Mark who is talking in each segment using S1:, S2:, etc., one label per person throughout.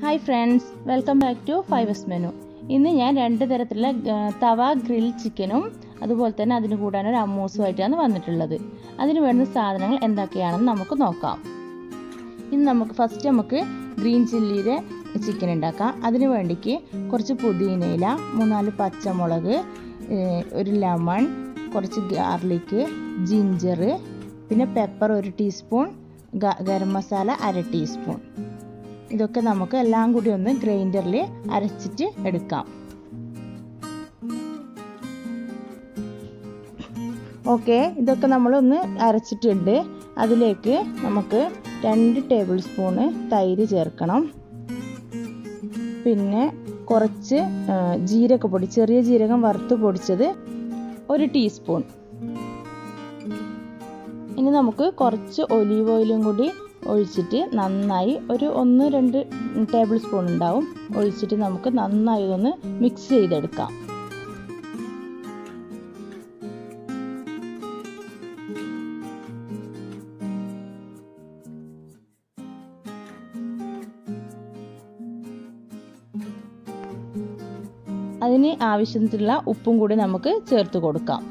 S1: Hi friends, welcome back to ForHamoos menu. ഇന്ന് ഞാൻ രണ്ട് തരത്തിലുള്ള തവ ഗ്രിൽ ചിക്കനും അതുപോലെ തന്നെ അതിനു കൂടാൻ ഒരു അമ്മൂസും ആയിട്ടാണ് വന്നിട്ടുള്ളത്. അതിനു വേണ്ട സാധനങ്ങൾ എന്തൊക്കെയാണെന്ന് നമുക്ക് നോക്കാം. ഇന്ന് നമുക്ക് ഗ്രീൻ ചില്ലിയുടെ ചിക്കൻ ഉണ്ടാക്കാം. അതിനു വേണ്ടിക്ക് കുറച്ച് പുതിനയില, 3-4 പച്ചമുളക്, ഒരു ലെമൺ, കുറച്ച് ഗാർലിക്, ജിഞ്ചർ, പിന്നെ pepper 1 teaspoon, garam masala 1/2 teaspoon. ഇതൊക്കെ നമുക്ക് എല്ലാം കൂടി ഒന്ന് ഗ്രൈൻഡറിൽ അരച്ചിട്ട് എടുക്കാം. ഓക്കെ, ഇതൊക്കെ നമ്മളൊന്ന് അരച്ചിട്ടുണ്ട്. അതിലേക്ക് നമുക്ക് 2 ടേബിൾ സ്പൂണ് തൈര് ചേർക്കണം. പിന്നെ കുറച്ച് ജീരകപ്പൊടി, ചെറിയ ജീരകം വറുത്ത് പൊടിച്ചത് 1 ടീസ്പൂൺ. ഇനി നമുക്ക് കുറച്ച് ഒലീവ് ഓയിലും കൂടി ഒഴിച്ചിട്ട് നന്നായി ഒരു 1-2 ടേബിൾ സ്പൂൺ ഉണ്ടാവും ഒഴിച്ചിട്ട് നമുക്ക് നന്നായി ഒന്ന് മിക്സ് ചെയ്തെടുക്കാം. അതിന് ആവശ്യത്തിനുള്ള ഉപ്പും കൂടി നമുക്ക് ചേർത്ത് കൊടുക്കാം.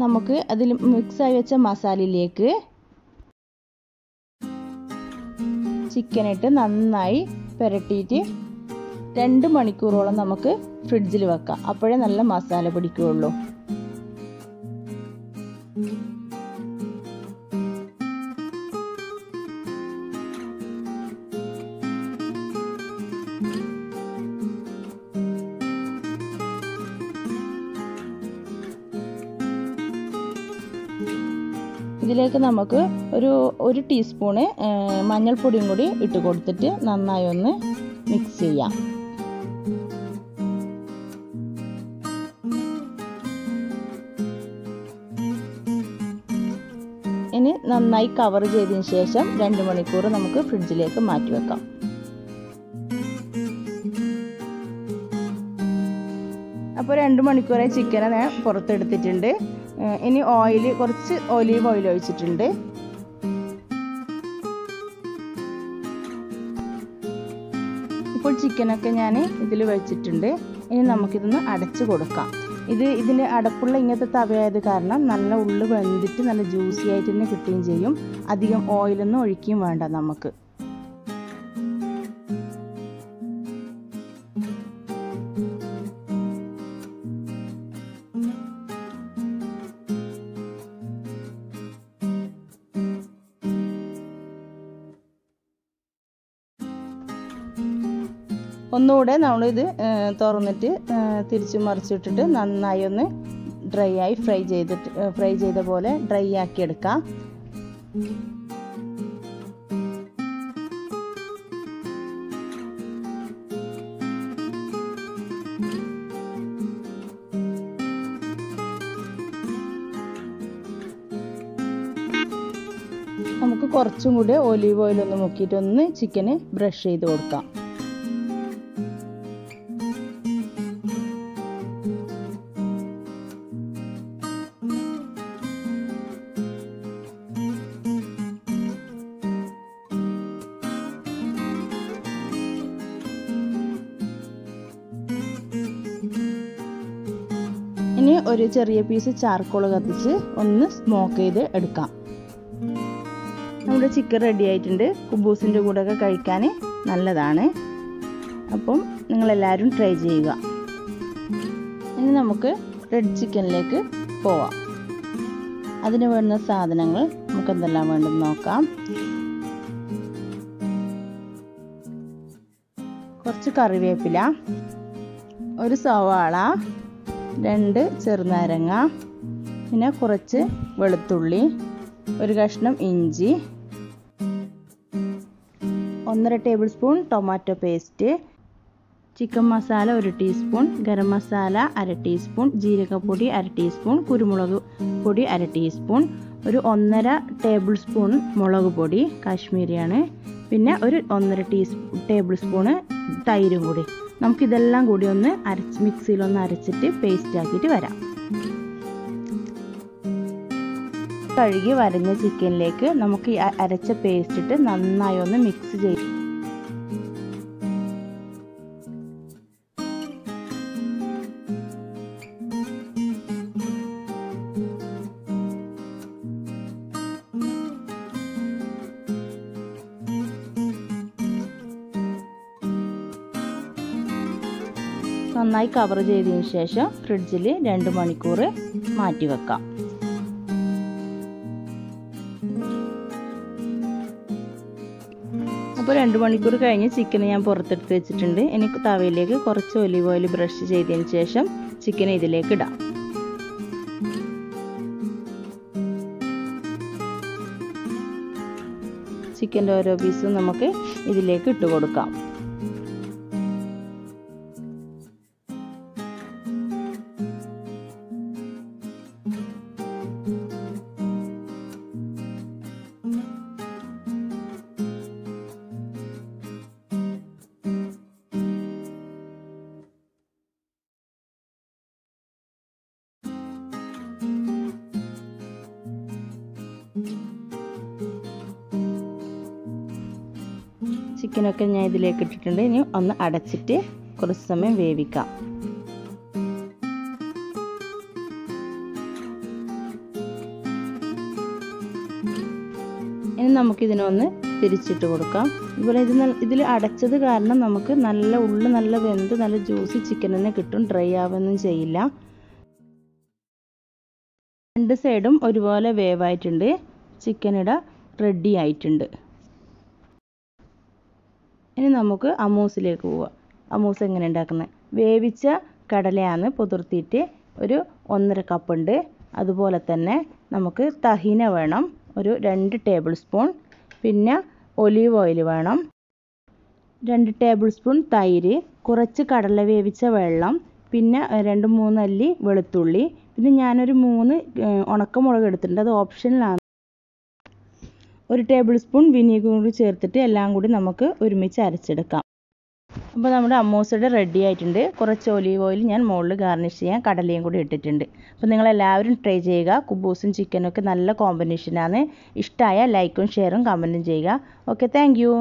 S1: നമുക്ക് അതിൽ മിക്സായി വെച്ച മസാലയിലേക്ക് ചിക്കൻ ഇട്ട് നന്നായി പുരട്ടിയിട്ട് 2 മണിക്കൂറോളം നമുക്ക് ഫ്രിഡ്ജിൽ വെക്കാം. അപ്പോഴേ നല്ല മസാല പിടിക്കുകയുള്ളൂ. ഇതിലേക്ക് നമുക്ക് ഒരു ടീസ്പൂണ് മഞ്ഞൾപ്പൊടിയും കൂടി ഇട്ട് കൊടുത്തിട്ട് നന്നായി ഒന്ന് മിക്സ് ചെയ്യാം. ഇനി നന്നായി കവർ ചെയ്തതിന് ശേഷം 2 മണിക്കൂർ നമുക്ക് ഫ്രിഡ്ജിലേക്ക് മാറ്റി വെക്കാം. അപ്പോൾ 2 മണിക്കൂറായി ചിക്കനെ ഞാൻ പുറത്തെടുത്തിട്ടുണ്ട്. ഇനി കുറച്ച് ഒലീവ് ഓയിൽ ഒഴിച്ചിട്ടുണ്ട്. ഇപ്പോൾ ചിക്കനൊക്കെ ഞാൻ ഇതിൽ വെച്ചിട്ടുണ്ട്. ഇനി നമുക്കിതൊന്ന് അടച്ചു കൊടുക്കാം. ഇതിന് അടപ്പുള്ള ഇങ്ങനത്തെ തവയായത് കാരണം നല്ല ഉള്ളു വെന്തിട്ട് നല്ല ജ്യൂസി ആയിട്ട് തന്നെ കിട്ടുകയും ചെയ്യും. അധികം ഓയിലൊന്നും ഒഴിക്കുകയും വേണ്ട നമുക്ക്. ഒന്നുകൂടെ നമ്മളിത് തുറന്നിട്ട് തിരിച്ചു മറിച്ചിട്ടിട്ട് നന്നായി ഒന്ന് ഡ്രൈ ആയി ഫ്രൈ ചെയ്ത പോലെ ഡ്രൈ ആക്കി എടുക്കാം. നമുക്ക് കുറച്ചും കൂടി ഒലീവ് ഓയിൽ ഒന്ന് മുക്കിയിട്ട് ഒന്ന് ചിക്കന് ബ്രഷ് ചെയ്ത് കൊടുക്കാം. ഇനി ഒരു ചെറിയ പീസ് ചാർക്കോൾ കത്തിച്ച് ഒന്ന് സ്മോക്ക് ചെയ്ത് എടുക്കാം. നമ്മുടെ ചിക്കൻ റെഡി ആയിട്ടുണ്ട്. കുബൂസിൻ്റെ കൂടെയൊക്കെ കഴിക്കാൻ നല്ലതാണ്. അപ്പം നിങ്ങളെല്ലാവരും ട്രൈ ചെയ്യുക. ഇനി നമുക്ക് റെഡ് ചിക്കനിലേക്ക് പോവാം. അതിന് വേണ്ട സാധനങ്ങൾ നമുക്ക് എന്തെല്ലാം വേണ്ടെന്ന് നോക്കാം. കുറച്ച് കറിവേപ്പില, ഒരു സവാള, 2 ചെറുനാരങ്ങ, പിന്നെ കുറച്ച് വെളുത്തുള്ളി, ഒരു കഷ്ണം ഇഞ്ചി, 1.5 tablespoon tomato paste, chicken masala 1 teaspoon, garam masala 1/2 teaspoon, ജീരകപ്പൊടി 1/2 ടീസ്പൂൺ, കുരുമുളക് പൊടി 1/2 ടീസ്പൂൺ, ഒരു 1.5 ടേബിൾ സ്പൂൺ മുളക് പൊടി കാശ്മീരിയാണ്, പിന്നെ ഒരു 1.5 ടേബിൾ സ്പൂണ് തൈരും കൂടി. നമുക്കിതെല്ലാം കൂടി ഒന്ന് മിക്സിയിലൊന്ന് അരച്ചിട്ട് പേസ്റ്റ് ആക്കിയിട്ട് വരാം. കഴുകി വരഞ്ഞ ചിക്കനിലേക്ക് നമുക്ക് ഈ അരച്ച പേസ്റ്റ് ഇട്ട് നന്നായി ഒന്ന് മിക്സ് ചെയ്യും. നന്നായി കവർ ചെയ്തതിന് ശേഷം ഫ്രിഡ്ജിൽ 2 മണിക്കൂർ മാറ്റി വെക്കാം. അപ്പോൾ 2 മണിക്കൂർ കഴിഞ്ഞ് ചിക്കൻ ഞാൻ പുറത്തെടുത്ത് വെച്ചിട്ടുണ്ട്. ഇനി തവയിലേക്ക് കുറച്ച് ഒലിവ് ഓയിൽ ബ്രഷ് ചെയ്തതിന് ശേഷം ചിക്കൻ ഇതിലേക്ക് ഇടാം. ചിക്കൻ്റെ ഓരോ പീസും നമുക്ക് ഇതിലേക്ക് ഇട്ട് കൊടുക്കാം. ചിക്കനൊക്കെ ഞാൻ ഇതിലേക്ക് ഇട്ടിട്ടുണ്ട്. ഇനി ഒന്ന് അടച്ചിട്ട് കുറച്ച് സമയം വേവിക്കാം. ഇനി നമുക്കിതിനൊന്ന് തിരിച്ചിട്ട് കൊടുക്കാം. ഇവിടെ ഇതിൽ അടച്ചത് കാരണം നമുക്ക് നല്ല ഉള്ളു നല്ല വെന്ത് നല്ല ജ്യൂസി ചിക്കൻ തന്നെ കിട്ടും. ഡ്രൈ ആവുകയൊന്നും ചെയ്യില്ല. 2 സൈഡും ഒരുപോലെ വേവായിട്ടുണ്ട്. ചിക്കൻ ഇവിടെ റെഡി ആയിട്ടുണ്ട്. ഇനി നമുക്ക് ഹമ്മൂസിലേക്ക് പോവാം. ഹമ്മൂസ് എങ്ങനെ ഉണ്ടാക്കുന്നത്? വേവിച്ച കടലയാണ് പുതിർത്തിയിട്ട് ഒരു 1.5 കപ്പ് ഉണ്ട്. അതുപോലെ തന്നെ നമുക്ക് തഹീന വേണം, ഒരു 2 ടേബിൾ സ്പൂൺ. പിന്നെ ഒലീവ് ഓയിൽ വേണം, 2 ടേബിൾ സ്പൂൺ തൈര്, കുറച്ച് കടല വേവിച്ച വെള്ളം, പിന്നെ 2-3 അല്ലി വെളുത്തുള്ളി, പിന്നെ ഞാനൊരു 3 ഉണക്കമുളക് എടുത്തിട്ടുണ്ട്. അത് ഓപ്ഷനിലാണ്. 1 ടേബിൾ സ്പൂൺ വിനീഗർ കൂടി ചേർത്തിട്ട് എല്ലാം കൂടി നമുക്ക് ഒരുമിച്ച് അരച്ചെടുക്കാം. അപ്പോൾ നമ്മുടെ ഹമ്മൂസ് റെഡി ആയിട്ടുണ്ട്. കുറച്ച് ഒലീവ് ഓയിൽ ഞാൻ മുകളിൽ ഗാർണിഷ് ചെയ്യാൻ കടലയും കൂടി ഇട്ടിട്ടുണ്ട്. അപ്പോൾ നിങ്ങളെല്ലാവരും ട്രൈ ചെയ്യുക. കുബൂസും ചിക്കനും ഒക്കെ നല്ല കോമ്പിനേഷനാണ്. ഇഷ്ടമായ ലൈക്കും ഷെയറും കമൻറ്റും ചെയ്യുക. Okay, thank you.